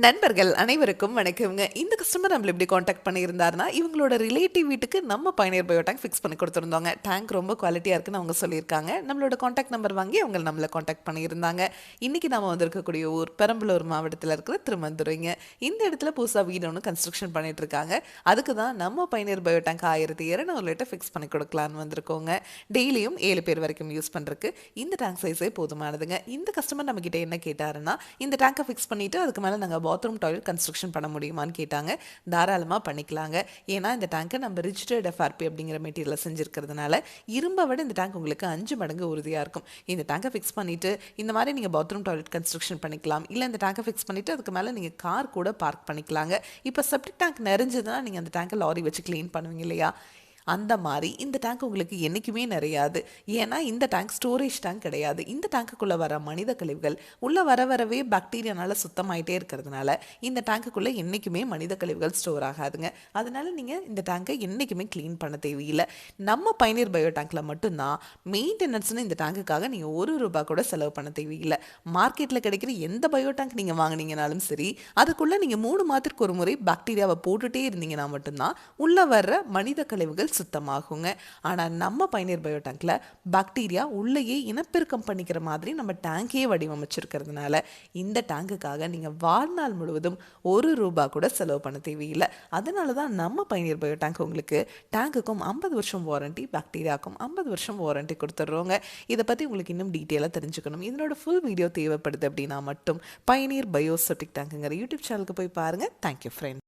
நண்பர்கள் அனைவருக்கும் வணக்கம்ங்க. இந்த கஸ்டமர் நம்மள இப்படி காண்டாக்ட் பண்ணியிருந்தாருன்னா, இவங்களோட ரிலேட்டிவ் வீட்டுக்கு நம்ம பயணியர் பயோ டேங்க் ஃபிக்ஸ் பண்ணி கொடுத்துருந்தோங்க. டேங்க் ரொம்ப குவாலிட்டியாக இருக்குன்னு அவங்க சொல்லியிருக்காங்க. நம்மளோட காண்டாக்ட் நம்பர் வாங்கி அவங்க நம்மளை காண்டாக்ட் பண்ணியிருந்தாங்க. இன்றைக்கி நம்ம வந்திருக்கக்கூடிய ஊர் பெரம்பலூர் மாவட்டத்தில் இருக்கிற திருமந்துரைங்க. இந்த இடத்துல புதுசாக வீடு ஒன்று கன்ஸ்ட்ரக்ஷன் பண்ணிட்டு இருக்காங்க. அதுக்கு தான் நம்ம பயணியர் பயோ டேங்க் 1200 லிட்டர் ஃபிக்ஸ் பண்ணி கொடுக்கலான்னு வந்திருக்கோங்க. டெய்லியும் 7 பேர் வரைக்கும் யூஸ் பண்ணுறதுக்கு இந்த டேங்க் சைஸே போதுமானதுங்க. இந்த கஸ்டமர் நம்மக்கிட்ட என்ன கேட்டாருன்னா, இந்த டேங்கை ஃபிக்ஸ் பண்ணிவிட்டு அதுக்கு மேலே நாங்கள் பாத்ரூம் டாய்லெட் கன்ஸ்ட்ரக்ஷன் பண்ண முடியுமான்னு கேட்டாங்க. தாராளமாக பண்ணிக்கலாங்க. ஏன்னா இந்த டேங்கை நம்ம ரிஜிஸ்டர்ட் எஃப்ஆர்பி அப்படிங்கிற மெட்டீரியல் செஞ்சுருக்கிறதுனால இரும்பை விட இந்த டேங்க் உங்களுக்கு 5 மடங்கு உறுதியாக இருக்கும். இந்த டேங்கை ஃபிக்ஸ் பண்ணிவிட்டு இந்த மாதிரி நீங்கள் பாத்ரூம் டாய்லெட் கன்ஸ்ட்ரக்ஷன் பண்ணிக்கலாம். இல்லை இந்த டேங்கை ஃபிக்ஸ் பண்ணிவிட்டு அதுக்கு மேலே நீங்கள் கார் கூட பார்க் பண்ணிக்கலாங்க. இப்போ செப்டிக் டேங்க் நிறைஞ்சதுன்னா நீங்கள் அந்த டேங்கை லாரி வச்சு க்ளீன் பண்ணுவீங்க இல்லையா, அந்த மாதிரி இந்த டேங்க் உங்களுக்கு என்றைக்குமே நிறையாது. ஏன்னா இந்த டேங்க் ஸ்டோரேஜ் டேங்க் கிடையாது. இந்த டேங்க்குள்ளே வர மனித கழிவுகள் உள்ளே வரவே பாக்டீரியானால சுத்தமாயிட்டே இருக்கிறதுனால இந்த டேங்க்குள்ளே என்றைக்குமே மனித கழிவுகள் ஸ்டோர் ஆகாதுங்க. அதனால் நீங்கள் இந்த டேங்கை என்றைக்குமே க்ளீன் பண்ண தேவையில்லை. நம்ம பயணியர் பயோ டேங்க்கில் மட்டும்தான் மெயின்டெனன்ஸ்னு இந்த டேங்குக்காக நீங்கள் ₹1 கூட செலவு பண்ண தேவையில்லை. மார்க்கெட்டில் கிடைக்கிற எந்த பயோ டேங்க் நீங்கள் வாங்கினீங்கனாலும் சரி, அதுக்குள்ளே நீங்கள் 3 மாதத்துக்கு ஒரு முறை பாக்டீரியாவை போட்டுகிட்டே இருந்தீங்கன்னா மட்டும்தான் உள்ளே வர்ற மனித கழிவுகள் சுத்தமாகுங்க. ஆனால் நம்ம பயணியர் பயோ டேங்க்ல பாக்டீரியா உள்ளேயே இனப்பெருக்கம் பண்ணிக்கிற மாதிரி நம்ம டேங்கே வடிவமைச்சிருக்கிறதுனால இந்த டேங்குக்காக நீங்கள் வாழ்நாள் முழுவதும் ₹1 கூட செலவு பண்ண தேவையில்லை. அதனால தான் நம்ம பயணியர் பயோ டேங்க் உங்களுக்கு டேங்குக்கும் 50 வருஷம் வாரண்டி, பாக்டீரியாவுக்கும் 50 வருஷம் வாரண்டி கொடுத்துட்றோங்க. இதை பற்றி உங்களுக்கு இன்னும் டீட்டெயிலாக தெரிஞ்சுக்கணும், இதனோட ஃபுல் வீடியோ தேவைப்படுது அப்படின்னா மட்டும் பயணியர் பயோ செப்டிக் டேங்குங்கிற யூடியூப் சேனலுக்கு போய் பாருங்கள். Thank you friend.